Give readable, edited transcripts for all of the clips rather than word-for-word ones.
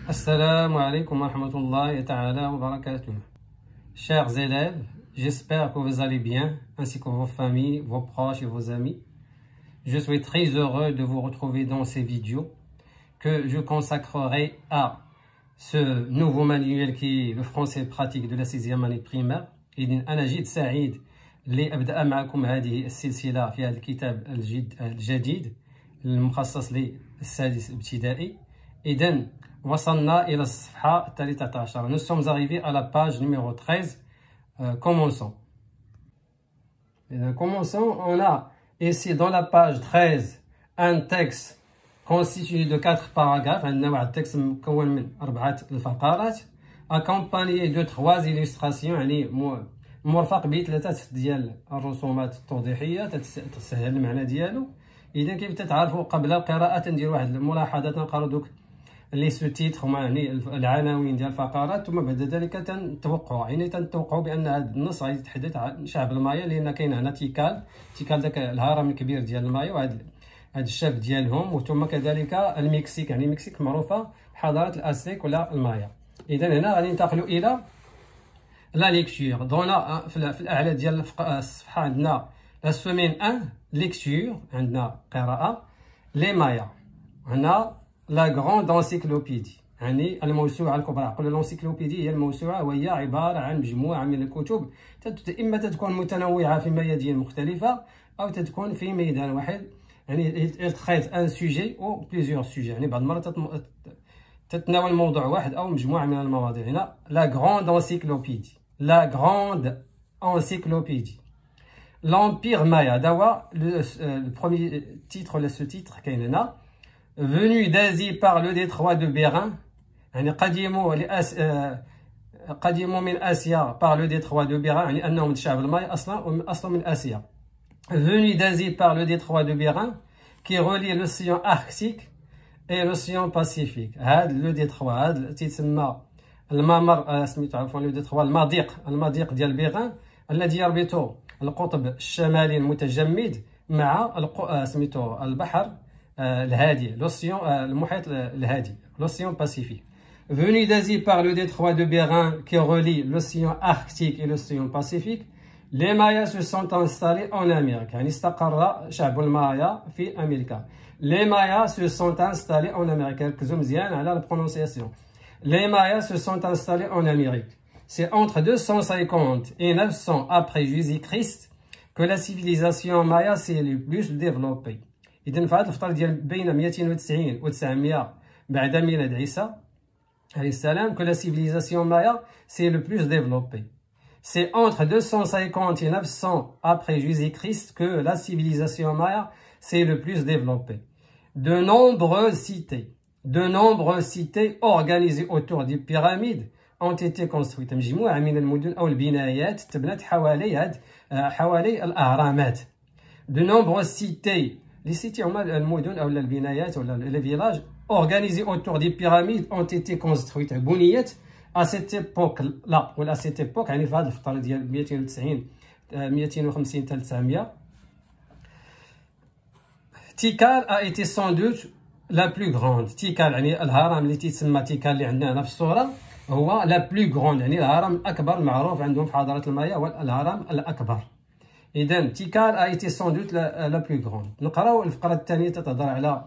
Assalamu alaikum wa rahmatullahi ta'ala wa barakatuh. Chers élèves, j'espère que vous allez bien, ainsi que vos familles, vos proches et vos amis. Je suis très heureux de vous retrouver dans ces vidéos que je consacrerai à ce nouveau manuel qui est le français pratique de la 6e année primaire. أنا جد سعيد لأبدأ معكم هذه السلسلة في هذا الكتاب الجديد المخصص للسادس ابتدائي. إذن وصلنا إلى الصفحة الثالثة عشر. Nous sommes arrivés à la page numéro 13. Commençons. Commençons. On a ici dans la page 13 un texte constitué de 4 paragraphes. عندنا واحد التكست مكون من 4 الفقرات accompagné de 3 illustrations، يعني مرفق بثلاثة ديال الرسومات التوضيحية تسهل المعنى ديالو. إذا كيف تتعرفوا قبل القراءة تندير واحد الملاحظة، تنقراو دوك لي سو تيتر هما يعني العناوين ديال الفقرات، ثم بعد ذلك تنتوقعوا بأن هذا النص غادي يتحدث عن شعب المايا، لأن كاين هنا تيكال داك الهرم الكبير ديال المايا وهذا الشعب ديالهم، وثم كذلك المكسيك، يعني المكسيك معروفة بحضارة الأزتيك ولا المايا. إذا هنا غادي ننتقلوا إلى لا ليكتور. دونا في الأعلى ديال الصفحة عندنا لا سومين 1 ليكتور، عندنا قراءة لي مايا، هنا لا غروند انسيكلوبيدي يعني الموسوعة الكبرى. نقولوا الانسيكلوبيدي هي الموسوعة، وهي عبارة عن مجموعة من الكتب إما تكون متنوعة في ميادين مختلفة أو تكون في ميدان واحد، يعني تخيط ان سوجي أو بليزيور سوجي، يعني بعض المرات تتناول موضوع واحد أو مجموعة من المواضيع. هنا لا غروند انسيكلوبيدي، لا غروند انسيكلوبيدي. l'Empire Maya دوا le premier titre ولا ce titre كاين هنا. Venus d'Asie par le détroit de Bérin، يعني قدموا من آسيا par le détroit de Bérin، يعني أنهم من شعب المايا أصلا من آسيا. Venus d'Asie par le détroit de Bérin qui relie l'océan Arctique et l'océan Pacifique. هذا لو ديتخوا هذا تيتسمى الممر، سميتو عفوا لو ديتخوا المضيق ديال بيغان، الذي يربط القطب الشمالي المتجمد مع سميتو البحر الهادي، المحيط الهادي، l'océan Pacifique. Venu d'Asie par le détroit de Bérin qui relie l'océan Arctique et l'océan Pacifique, les Mayas se sont installés en Amérique. يعني استقر شعب المايا في أمريكا. Les Mayas se sont installés en Amérique. ركزوا مزيان على la prononciation. Les Mayas se sont installés en Amérique. C'est entre 250 et 900 après Jésus-Christ que la civilisation maya s'est le plus développée. إذن في هذه الفترة ديال بين 290 و 900 بعد ميلاد عيسى عليه السلام que la civilisation maya s'est le plus développée. C'est entre 250 et 900 après Jésus-Christ que la civilisation maya s'est le plus développée. De nombreuses cités organisées autour des pyramides ont été construites. مجموعة من المدن أو البنايات تبنت حوالي الأهرامات. De nombreuses cités، les cités هما المدن أو البنايات ولا les villages organisés autour des pyramides ont été construites، بنيت à cette époque là ولا à cette époque، يعني في هذه الفترة ديال 250 حتى 900. Tikal a été sans doute la plus grande. Tikal يعني الهرم اللي تيتسمى تيكال اللي عندنا هنا في الصورة هو la plus grande، يعني الهرم الأكبر المعروف عندهم في حضارة المايا هو الهرم الأكبر. إذا تيكال a été sans doute la plus grande. نقراو الفقرة الثانية تتهضر على،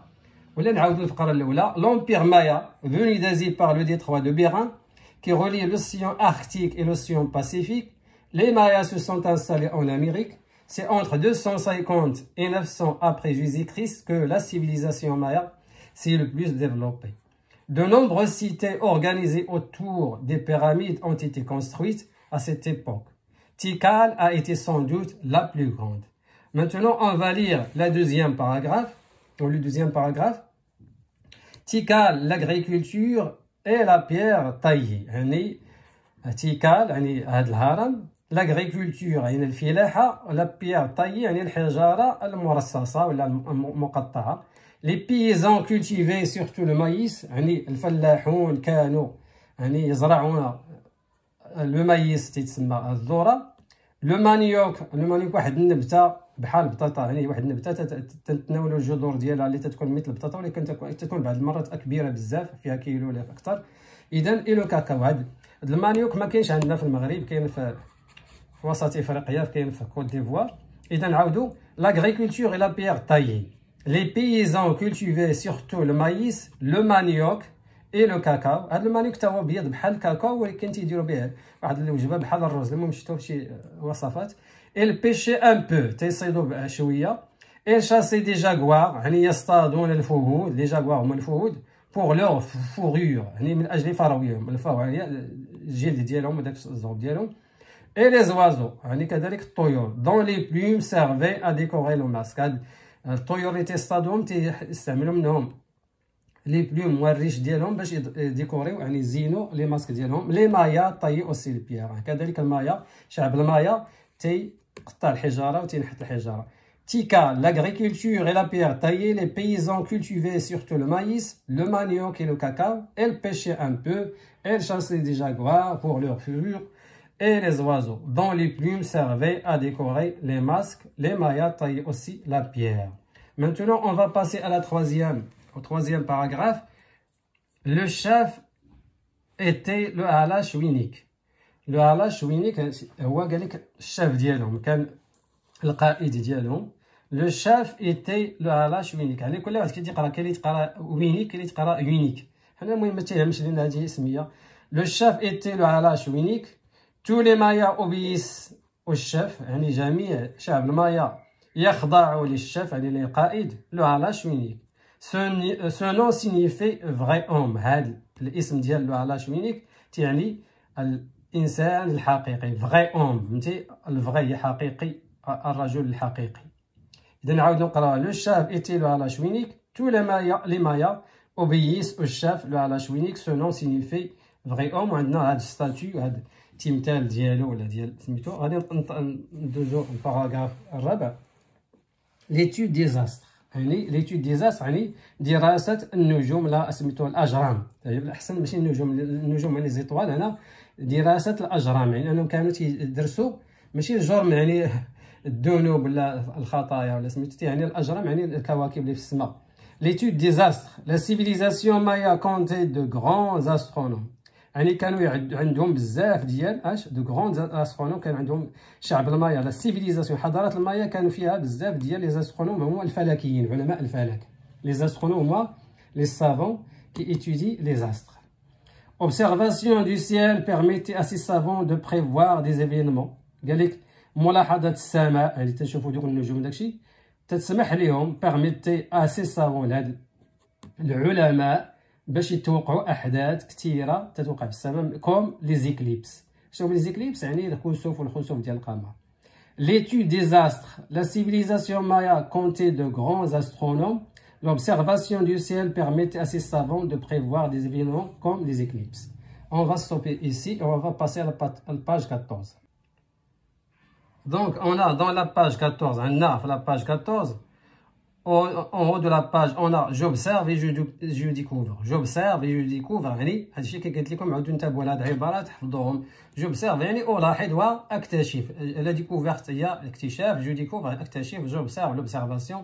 ولا نعاودو الفقرة الأولى. L'Empire Maya venu d'Asie par le détroit de Bérin qui relie l'océan Arctique et l'océan Pacifique. Les Mayas se sont installés en Amérique. C'est entre 250 et 900 après Jésus-Christ que la civilisation maya s'est le plus développée. De nombreuses cités organisées autour des pyramides ont été construites à cette époque. Tikal a été sans doute la plus grande. Maintenant, on va lire le deuxième paragraphe. Tikal, l'agriculture et la pierre taillée. Tikal, هذا الهرم. l'agriculture يعني الفلاحة، la pierre taillée يعني الحجارة المرصصة ولا المقطعة. les paysans cultivaient surtout le maïs، يعني الفلاحون كانوا يعني يزرعون لو مايس تيتسمى الذرة. لو مانيوك واحد النبتة بحال البطاطا، يعني واحد النبته تتناولوا الجذور ديالها اللي تتكون مثل البطاطا، ولكن تكون بعض المرات كبيره بزاف، فيها كيلو ولا اكثر. اذا اي لو كاكاو، هاد المانيوك ما كاينش عندنا في المغرب، كاين في وسط افريقيا، كاين في كوت ديفوار. اذا نعاودوا لاغريكولتور اي لا بيير تايي. لي بيزان كولتيفي سورتو لو مايس، لو مانيوك اي لو كاكاو. هاد المانيوك تا هو ابيض بحال الكاكاو، ولكن تيديروا به واحد الوجبه بحال الرز. المهم شفتوه في شي وصفات. البيشي ان بو، تيصيدوا شويه. الشاسي دي جاكوار، يعني يصطادون الفهود. لي جاكوار هما الفهود بوغ لور فورور، يعني من اجل فرويهم، الفرو يعني الجلد ديالهم وداك الزروب ديالهم. اي لي زوازو، يعني كذلك الطيور. دون لي بلوم سيرفي ا ديكوري لو ماسك. هاد الطيور اللي تيصطادوهم تيستعملوا منهم لي بلوم والريش ديالهم باش يديكوريو، يعني يزينوا لي ماسك ديالهم. لي مايا طيي اوسي البيير، كذلك المايا، شعب المايا تيقطع الحجاره وتينحت الحجاره. Tika, l'agriculture et la pierre taillée, les paysans cultivaient surtout le maïs, le manioc et le cacao. Elles pêchaient un peu, elles chassaient des jaguars pour leur fourrure, et les oiseaux, dont les plumes servaient à décorer les masques. Les Mayas taillaient aussi la pierre. Maintenant, on va passer à au troisième paragraphe. Le chef était le halash unique. Le halash unique, هو قال لك الشاف ديالهم كان القائد ديالهم. لو شاف ايتي لو هلاش وينيك، يعني كل واحد كيتقرا، كاين اللي يتقرا وينيك، كاين اللي يتقرا يونيك. حنا المهم ما تيهمش لينا هذه اسميه. لو شاف ايتي لو هلاش وينيك. تو لي مايا اوبيس والشاف، يعني جميع شعب المايا يخضعوا للشاف، يعني للقائد. لو هلاش وينيك سو نون سينيفي فغي اوم. هذا الاسم ديال لو هلاش وينيك تعني الانسان الحقيقي. فغي اوم، فهمتي، الفغي حقيقي، الرجل الحقيقي. إذا نعاود نقراها. لو شاف ايتي لو هلاش وينيك. تو لي مايا اوبييس الشاف لو هلاش وينيك. سو نون سينيفي فغي اوم. وعندنا هاد ستاتيو، هاد التمثال ديالو ولا ديال سميتو. غادي ندوزو الباراغراف الرابع. ليتود ديزاستر، يعني ليتود ديزاستر يعني دراسة النجوم، لا سميتو الأجرام. الأحسن ماشي النجوم يعني زيطوال، هنا دراسة الأجرام، يعني أنهم كانوا تيدرسوا ماشي الجرم يعني الذنوب ولا الخطايا ولا سميتو، يعني الاجرام يعني الكواكب اللي في السماء. ليتود ديزاستر. لا سيفيليزاسيون مايا كونتي دو غران استرونوم، يعني كانوا عندهم بزاف ديال دو غران استرونوم. كان عندهم شعب المايا، لا سيفيليزاسيون، حضارات المايا كانوا فيها بزاف ديال لي استرونوم، هما الفلكيين، علماء الفلك. لي استرونوم هما لي سافون كي étudient les astres. Observation du ciel permettait à ces savants de prévoir des événements. قال لك ملاحظة السماء، يعني تنشوفوا دوك النجوم داكشي، تتسمح لهم بيرميتي اسي سافون، لهاد العلماء، باش يتوقعوا احداث كثيره تتوقع في السماء، كوم لي زيكليبس. شنو لي زيكليبس؟ يعني الكسوف والخسوف ديال القمر. L'étude des astres. La civilisation maya comptait de grands astronomes. L'observation du ciel permettait à ces savants de prévoir des événements comme les éclipses. On va stopper ici et on va passer à la page 14. Donc, on a dans la page 14, on a la page 14, en haut de la page, on a j'observe et je découvre. J'observe et je découvre. يعني هذا الشيء كي قلت لكم عاودوا نتابعوا هاد العبارات حفظوهم. j'observe يعني ألاحظ وأكتشف. la découverte هي الاكتشاف. je découvre أكتشف. j'observe l'observation.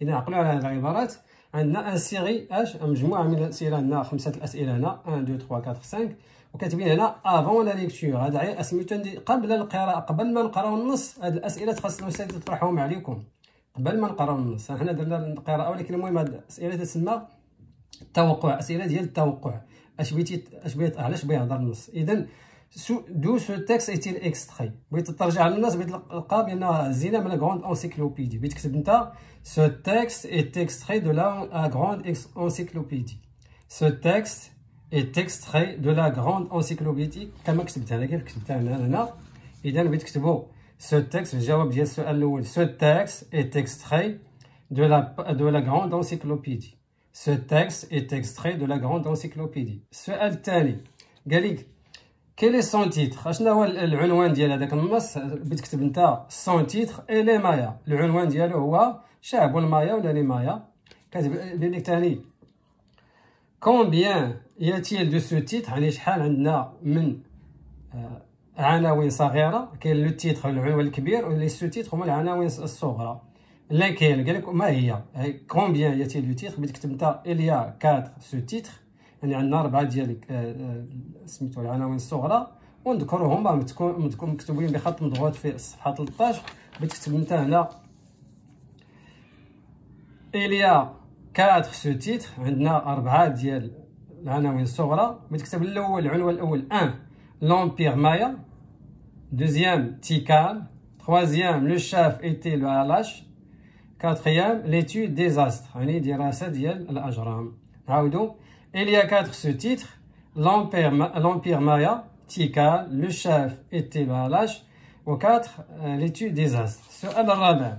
إذا عقلوا على هذه العبارات. عندنا ان سيري مجموعة من الأسئلة. عندنا 5 أسئلة هنا، 1 2 3 4 5، وكاتبين هنا افون لا ليكتور. هذا سميتو قبل القراءة، قبل ما نقراو النص. هاد الأسئلة خاص الأستاذ تطرحهم عليكم قبل ما نقراو النص. حنا درنا القراءة، ولكن المهم هاد الأسئلة تسمى التوقع، أسئلة ديال التوقع. علاش بغا يهضر النص. إذا دو سو تيكست ايتيل اكستري. بغيت ترجع للنص، بغيت تلقى بأن زينة من غروند انسيكلوبيدي. بغيت تكتب نتا سو تيكست ايت اكستري دو لا غروند انسيكلوبيدي. سو تيكست ايت اكستري دو لا غروند انسيكلوبيدي، كما كتبتها انا، كيف كتبتها هنا. إذا بغيت تكتبوا سو تيكست، الجواب ديال السؤال الأول. سو تيكست ايت اكستري دو لا غروند انسيكلوبيدي. سو تيكست ايت اكستري دو لا غروند انسيكلوبيدي. السؤال الثاني قال لك كيلي سون تيتر، اشنا هو العنوان ديال هذاك النص. بتكتب انت سون تيتر اي لي مايا. العنوان ديالو هو شعب المايا ولا لي مايا. كاتب لك ثاني كومبيان ياتيل دو سو تيتر، يعني شحال عندنا من عناوين صغيره، كاين لو تيتر العنوان الكبير، ولي سو تيتر هما العناوين الصغرى. لا كاين قال لك ما هي كومبيان ياتي لو تيتر، بتكتب انت اليا 4 سو تيتر، يعني عندنا 4 ديال سميتو العناوين الصغرى، ونذكرهم مكتوبين بخط مضغوط في الصفحه 13. بتكتب انت هنا اليا 4 سو تيتر، عندنا 4 ديال العناوين الصغرى. بتكتب الاول العنوان الاول 1 l'Empire Maya, deuxième Tikal, troisième le chef était le Halash, quatrième l'étude des astres, يعني دراسة ديال الأجرام. نعاودو il y a 4 sous-titres: l'Empire Maya, Tikal, le chef était le Halash, و 4 l'étude des astres. السؤال الرابع: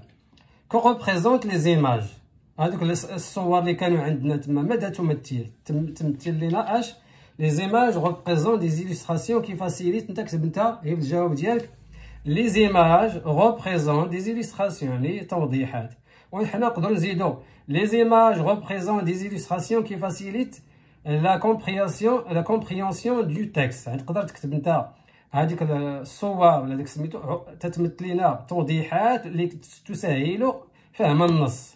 que représentent les images؟ هذوك الصور اللي كانوا عندنا تما ماذا تمثل لنا اش؟ Les images représentent des illustrations qui facilitent. انت كتب انت هي الجواب ديالك. Les images représentent des illustrations يعني توضيحات. وحنا نقدروا نزيدوا les images représentent des illustrations qui facilitent la compréhension du texte. تقدر تكتب انت هذيك الصور ولا ديك سميتو تتمثل لنا توضيحات اللي تسهل فهم النص.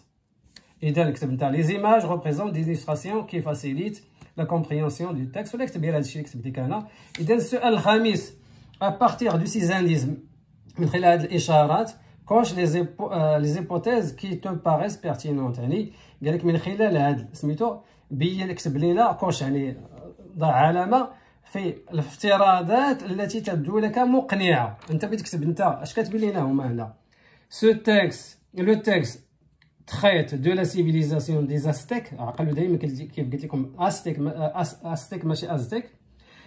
إذا كتب انت les images représentent des illustrations qui facilitent la compréhension du texte. ولا كتب غير هذا الشيء اللي كتب لك انا. اذا السؤال الخامس: à partir du سيزانيزم من خلال هذه الاشارات كوش les hypothèses qui te paraissent pertinentes. يعني قال لك من خلال هذا سميتو بين كتب لنا كوش يعني ضع علامه في الافتراضات التي تبدو لك مقنعه. انت بتكتب انت اش كتبين لنا هما هنا. ce texte le texte traite de la civilisation des Aztèques. عقلوا دائما كيف قلت لكم Aztèques ماشي Aztèques.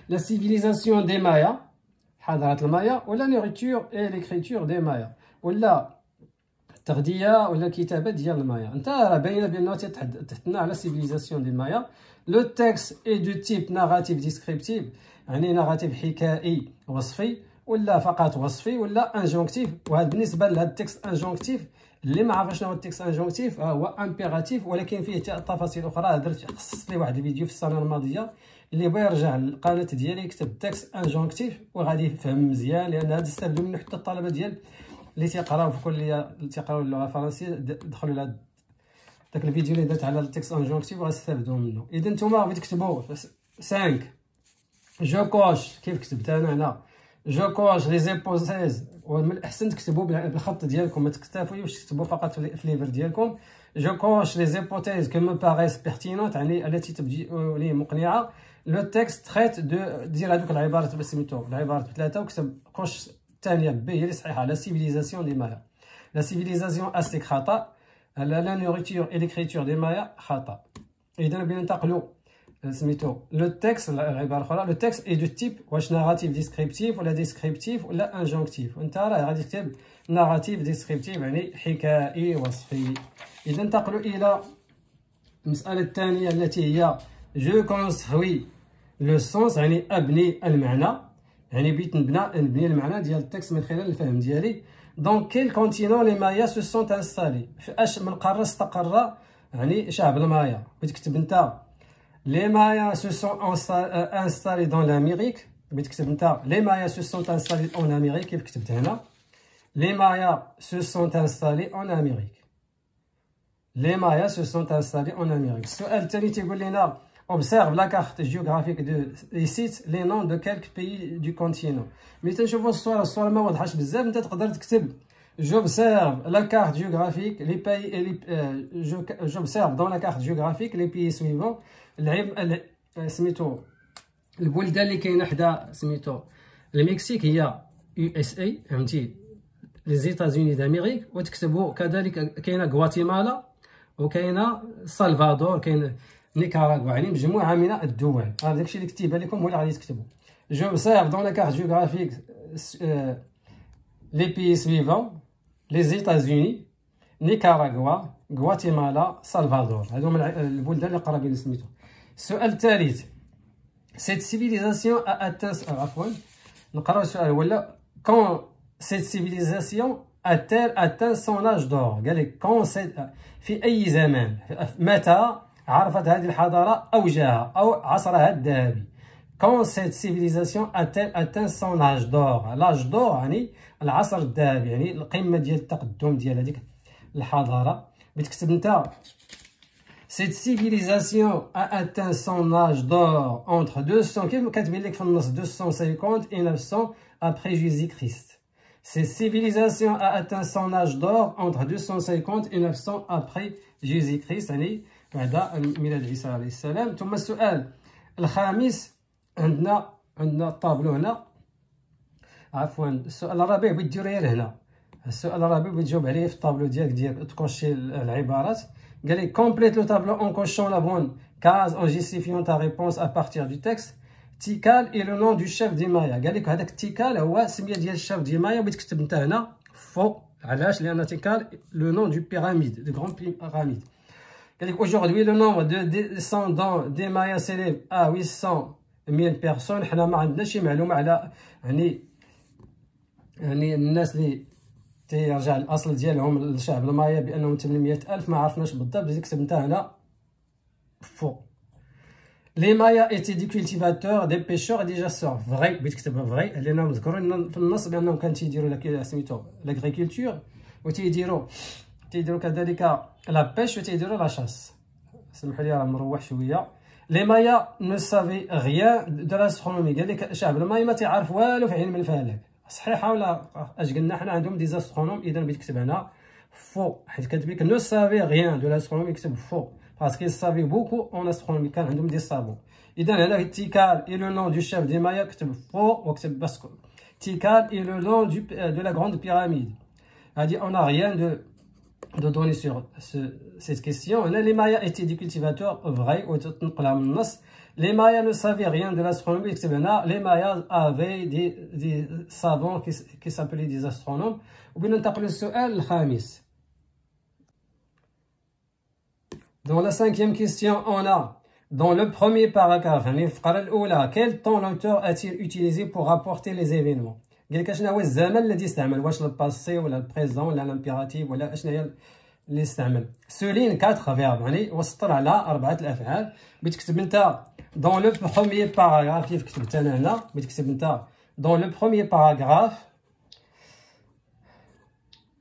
La civilisation des Mayas حضارة المايا، ولا nourriture et l'écriture des Mayas، ولا التغذية ولا الكتابة ديال المايا. انت راه باينه بانه تحدثنا على civilisation des Mayas. Le texte est du type narratif descriptif، يعني نغاتيف حكائي وصفي، ولا فقط وصفي، ولا انجونكتيف. وهذا بالنسبه لهذا التكست انجونكتيف اللي ما عرفش شنو هو التكست انجونكتيف هو امبيراتيف، ولكن فيه تفاصيل اخرى. درت خصصت لي واحد الفيديو في السنه الماضيه اللي بغى يرجع للقناه ديالي يكتب تكست انجونكتيف وغادي يفهم مزيان، لان هذا يستافدوا منه حتى الطلبه ديال اللي تيقراو في الكليه اللي تيقراو اللغه الفرنسيه. دخلوا لهاد داك الفيديو اللي درت على التكست انجونكتيف وغتستافدوا منه. اذا نتوما غادي تكتبوا 5 جو كوش كيف كتبت انا هنا جو كوش لي زيبوزيز، ومن الاحسن تكتبوا بالخط ديالكم، ما تكتفوش تكتبوا فقط في ليفر ديالكم. جو كوش لي زيبوتيز كو مو باريس بيرتينونت، يعني التي تبدو لي مقنعه. لو تكست تريت دو دير هذوك العبارات سميتو العبارات بثلاثه، وكتب كوش الثانيه ب هي اللي صحيحه. لا سيفيليزاسيون دي مايا، لا سيفيليزاسيون استيك خطا، لا نوريتور اي ليكريتور دي مايا خطا. اذا بغينا ننتقلوا سميتو لو تكست العباره الاخرى. لو تكست اي دو تيب واش ناراتيف ديسكريبتيف ولا ديسكريبتيف ولا انجونكتيف. وانت راه غادي تكتب ناراتيف ديسكريبتيف يعني حكائي وصفي. اذا ننتقلوا الى المساله الثانيه التي هي جو كونستروي لو سونس، يعني ابني المعنى، يعني بغيت نبني المعنى ديال التكست من خلال الفهم ديالي. دونك كيل كونتينون لي مايا سو سونت انستالي، في اش من قاره استقر يعني شعب المايا. بتكتب انت les Mayas se sont installés dans l'Amérique. Les Mayas se sont installés en Amérique. Les Mayas se sont installés en Amérique. Les Mayas se sont installés en Amérique. السؤال الثاني تيقول لنا observe la carte géographique et cite les noms de quelques pays du continent. ملي تنشوفوا الصورة ما واضحاش بزاف، انت تقدر تكتب j'observe la carte géographique les pays j'observe dans la carte géographique les pays suivants. سميتو البلدان اللي كاينه حدا سميتو المكسيك هي USA، فهمتي لي زيتازوني دامريك. وتكتبوا كذلك كاينه غواتيمالا وكاينه سلفادور، كاين نيكاراغوا، يعني مجموعه من الدول. هذا داكشي اللي كتبها لكم هو اللي غادي تكتبوا. j'observe dans la carte géographique les pays suivants les États-Unis نيكاراغوا غواتيمالا سلفادور. هادو هما البلدان اللي قرابين سميتو. السؤال الثالث: cette civilisation a atteint عفوا نقراو السؤال ولا quand cette civilisation a-t-elle atteint son âge d'or. قال لك في اي زمان متى عرفت هذه الحضاره اوجها او عصرها الذهبي. quand cette civilisation a-t-elle atteint son âge d'or. L'âge d'or يعني العصر الذهبي يعني القمة ديال التقدم ديال هذيك الحضارة. بتكتب انت cette civilisation a atteint son âge d'or entre 200 كيف كاتبين لك في النص 250 et 900 après Jésus-Christ. Cette civilisation a atteint son âge d'or entre 250 et 900 après Jésus-Christ يعني بعد ميلاد عيسى عليه السلام. ثم السؤال الخامس عندنا طابلو هنا، عفوا السؤال الرابع بغيت ديرو غير هنا. السؤال الرابع بغيت تجاوب عليه في الطابلو ديالك تكوشي العبارات. قال لك complète le tableau en cochant la bonne case en justifiant ta réponse à partir du texte. تيكال est le nom du chef des Mayas. قال لك هذاك تيكال هو سميه ديال الشيف ديال مايا. بغيت تكتب انت هنا فوق. علاش؟ لان تيكال le nom du pyramide de grande pyramide. قال لك aujourd'hui le nombre de descendants des Mayas s'élève à 800 000 personnes. حنا ما عندناش شي معلومه على يعني الناس اللي تيرجع الاصل ديالهم الشعب المايا بانهم 800,000 ما عرفناش بالضبط. بغيت تكتب انت هنا فوق. Les Mayas étaient des cultivateurs, des pêcheurs et des chasseurs. Vrai, بغيت تكتب vrai لانهم مذكورين في النص بانهم كانوا تيديروا سميتو لاغريكولتور وتيديروا كذلك لا بيش وتيديروا لا شاس. سمحوا لي راه مروح شويه. Les Mayas ne savaient rien de l'astronomie. قال لك الشعب المايا ما تيعرف والو في علم الفلك. صحيحه ولا اش قلنا حنا عندهم دي زاسترونوم؟ اذا بغيت تكتب هنا فوق حيت كاتب لك نو سافي غيان دو لاسtronomie كتب فوق باسكو سافي بوكو اون astronomie كان عندهم دي سافو. اذا هنا تيكال اي لو نون دو شيف دي مايا كتب فوق وكتب باسكو تيكال اي لو نون دو لا غروند بيراميد. هادي اون ريان de donner sur cette question. Les Mayas étaient des cultivateurs, vrai, les Mayas ne savaient rien de l'astronomie. Les Mayas avaient des savants qui s'appelaient des astronomes. Dans la cinquième question, on a dans le premier paragraphe, quel temps l'auteur a-t-il utilisé pour rapporter les événements? قال لك شنو هو الزمن الذي استعمل، واش الباسي ولا البريزون ولا الامبيراتيف ولا شنو هي اللي استعمل. سولين 4 فيرب يعني وسطر على 4 الافعال. بتكتب انت دون لو بروميير باراغراف كيف كتبت انا هنا. بتكتب انت دون لو بروميير باراغراف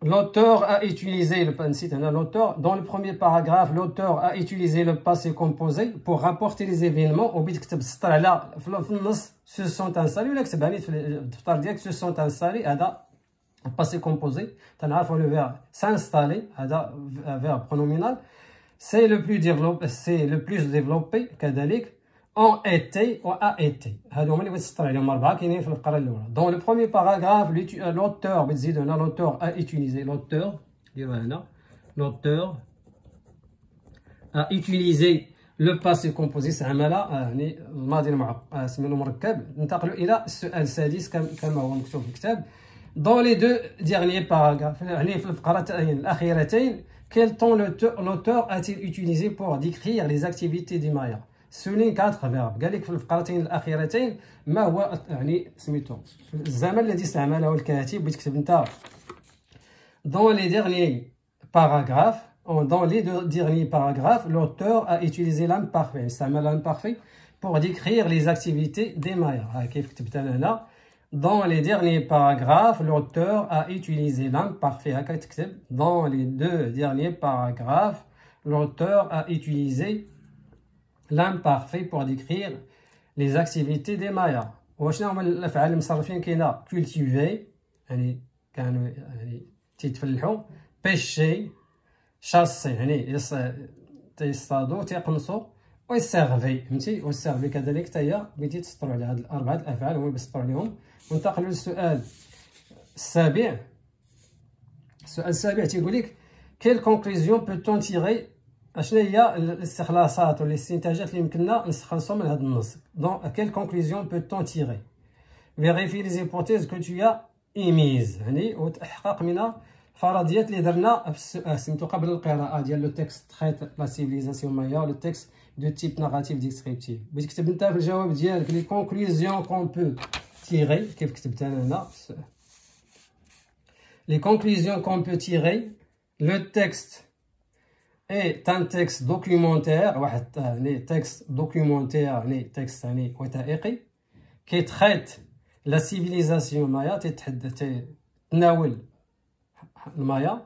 l'auteur a utilisé l'auteur. Dans le premier paragraphe, l'auteur a utilisé le passé composé pour rapporter les événements. وبغيت تكتب السطر على في النص se sont installés ولا كتب عليه في الدفتر ديالك se sont installés. هذا passé composé تنعرفوا le verbe s'installer هذا verbe pronominal. C'est le plus développé كذلك ont été ou a été. هادو هما اللي بغيت تسطر عليهم 4 كاينين في الفقره الاولى. Dans le premier paragraphe l'auteur بتزيد هنا l'auteur a utilisé ديروا هنا l'auteur a utilisé le passé composé استعمل يعني الماضي سميتو مركب. ننتقلوا الى السؤال السادس كما هو مكتوب في الكتاب. Dans les deux derniers paragraphes يعني في الفقرتين الاخيرتين quel temps l'auteur a-t-il utilisé pour décrire les activités des Mayas. سولين 4 فيرب. قال لك في الفقرتين الاخيرتين ما هو يعني سميتو الزمن الذي استعمله الكاتب. بتكتب انت dans les derniers paragraphes l'auteur a utilisé l'imparfait. استعمل l'imparfait pour décrire les activités des Mayas. كيف كتبت انا هنا dans les derniers paragraphes l'auteur a utilisé l'imparfait. هكا تكتب dans les 2 derniers paragraphes l'auteur a utilisé l'imparfait pour décrire les activités des Mayas. وشنو هما الافعال المصرفين؟ كاينه cultiver يعني كانوا يعني تيتفلحوا، pêcher chasser يعني تيصطادوا تيقنصوا، ويسيرفي فهمتي. ويسيرفي كذلك حتى هي بغيتي تسطروا على هاد 4 الافعال هما بيسطروا عليهم. وننتقلوا للسؤال السابع. السؤال السابع تيقول لك quelle conclusion peut-on tirer؟ اشنا هي الاستخلاصات والاستنتاجات اللي يمكننا نستخلصهم من هذا النص. دونك quelle conclusion peut-on tirer؟ vérifie les hypothèses que tu as émises يعني وتحقق من الفرضيات اللي درنا سميتو قبل القراءه ديال لو تكست تريت لا سيفيليزاسيون مايا لو تكست دو تيب ناراتيف ديسكريبتيف. بغيت تكتب انت في الجواب ديالك لي كونكلوزيون كون بو تيري كيف كتبت انا هنا لي كونكلوزيون كون بو تيري. لو تكست est un texte documentaire واحد يعني تكست دوكيومونتير يعني تكست يعني وثائقي كي تريت لا سيفيليزاسيون مايا تناول المايا.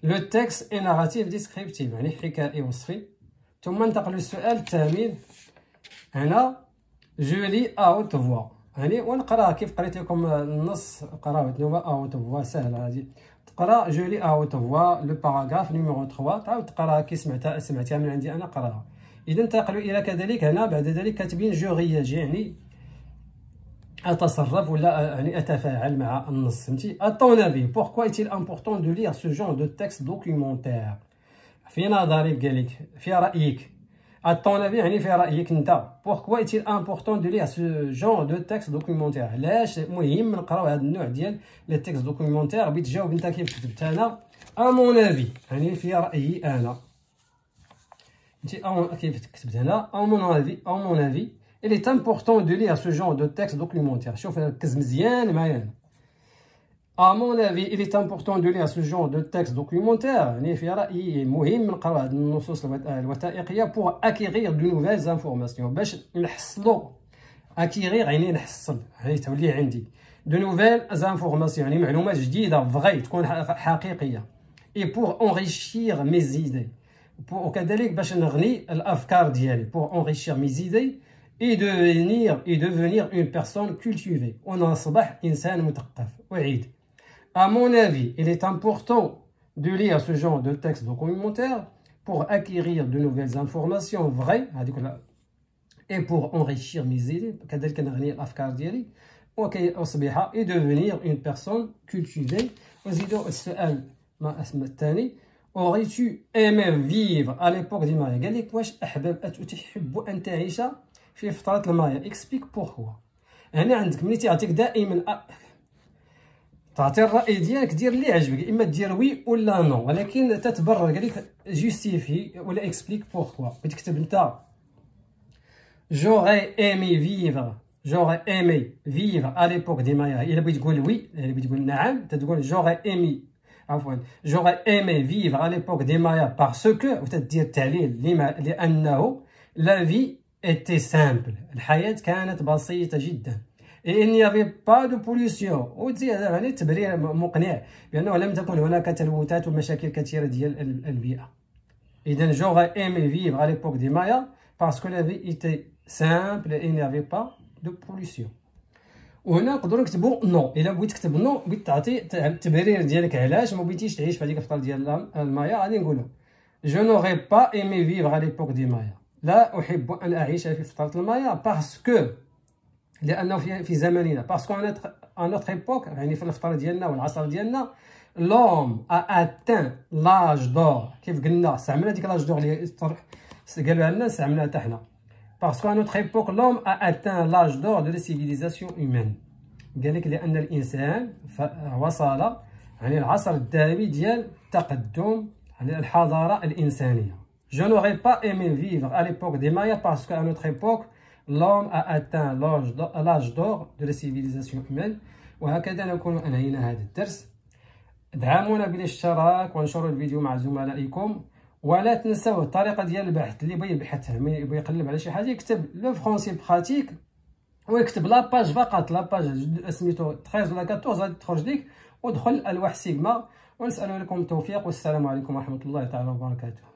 لو تكست اي ناراتيف ديسكريبتيف يعني حكائي وصفي. ثم ننتقل للسؤال الثامن. هنا جو لي اوت فوا يعني ونقرا كيف قريت لكم النص قراوه نوبه اوت فوا سهله هذه. تقرا جو لي اوت فوا لو باراغراف نيميرو 3 تعاود تقراها كي سمعتها من عندي انا قراها. اذا انتقلوا الى كذلك هنا بعد ذلك كاتبين جو رياجي يعني اتصرف ولا يعني اتفاعل مع النص. فهمتي؟ ا طون افي بوركوا ايتيل امبورطون دو لير سو جون دو تكست دوكيومونتير. في نظري قال لك في رايك. ا طون افي يعني في رايك انت بوركوا ايتيل امبورطون دو لير سو جون دو تكست دوكيومونتير. علاش مهم نقراو هذا النوع ديال لي تكست دوكيومونتير؟ بتجاوب انت كيف كتبت انا ا مون افي يعني في رايي انا. فهمتي؟ كيف كتبت هنا ا مون افي il est important de lire ce genre de texte documentaire. شوف ركز مزيان معايا. À mon avis, il est important de lire ce genre de texte documentaire. يعني في رأيي مهم نقراو هاد النصوص الوثائقية pour acquérir de nouvelles informations. باش نحصلو acquérir يعني نحصل يعني تولي عندي de nouvelles informations يعني معلومات جديدة فغي تكون حقيقية. Et pour enrichir mes idées. وكذلك باش نغني الأفكار ديالي. Pour enrichir mes idées. Et devenir une personne cultivée. ونصبح إنسان مثقف. أعيد. À mon avis, il est important de lire ce genre de texte documentaire pour acquérir de nouvelles informations vraies et pour enrichir mes idées. كذلك نغني الأفكار ديالي وكي أصبح et devenir une personne cultivée. ونزيدو السؤال الثاني. Aurais-tu aimé vivre à l'époque du Maya؟ قال لك واش تحب أن تعيش في فترة المايا؟ اكسبيك بوركوا. هنا عندك ملي تيعطيك دائما تعطي الرأي ديالك دير اللي عجبك، اما دير وي ولا نو، ولكن تتبرر قال لك جوستيفي ولا اكسبيك بوركوا. تكتب انت جوغي ايمي فيفر ا ليبوك دي مايا. الا بغيت تقول وي الا بغيت تقول نعم تتقول جوغي ايمي فيفر ا ليبوك دي مايا باسكو وتدير التعليل لانه لا في était simple. الحياة كانت بسيطة جدا. Et il n'y avait pas de pollution. وتزيد يعني تبرير مقنع بأنه لم تكن هناك تلوثات ومشاكل كثيرة ديال البيئة. إذا j'aurais aimé vivre à l'époque des Mayas parce que la vie était simple et il n'y avait pas de pollution. وهنا نقدروا نكتبوا نو. إلا بغيت تكتب نو بغيت تعطي التبرير ديالك علاش ما بغيتيش تعيش في هذيك الفترة ديال المايا. غادي نقولوا je n'aurais pas aimé vivre à l'époque des Mayas. لا أحب أن أعيش في فترة المايا باسكو لأنه في زماننا باسكو à notre époque يعني في الفترة ديالنا والعصر ديالنا l'homme a atteint l'âge d'or. كيف قلنا استعملنا ديك l'âge d'or اللي قالوها لنا استعملناها حتى حنا باسكو à notre époque l'homme a atteint l'âge d'or de la civilisation humaine. قال لك لأن الإنسان وصل يعني العصر الذهبي ديال التقدم يعني الحضارة الإنسانية. Je n'aurais pas aimé vivre à l'époque des Mayas parce qu'à notre époque, l'homme a atteint l'âge d'or de la civilisation humaine. وهكذا نكون أنهينا هذا الدرس. ادعمونا بالاشتراك ونشروا الفيديو مع زملائكم ولا تنسوا الطريقة ديال البحث. اللي بغى يبحث يبغى يقلب على شي حاجة يكتب لو فرونسي براتيك ويكتب لاباج فقط لاباج سميتو 13 ولا 14 غادي تخرج ليك ودخل ألواح سيغما. ونسأل لكم التوفيق والسلام عليكم ورحمة الله تعالى وبركاته.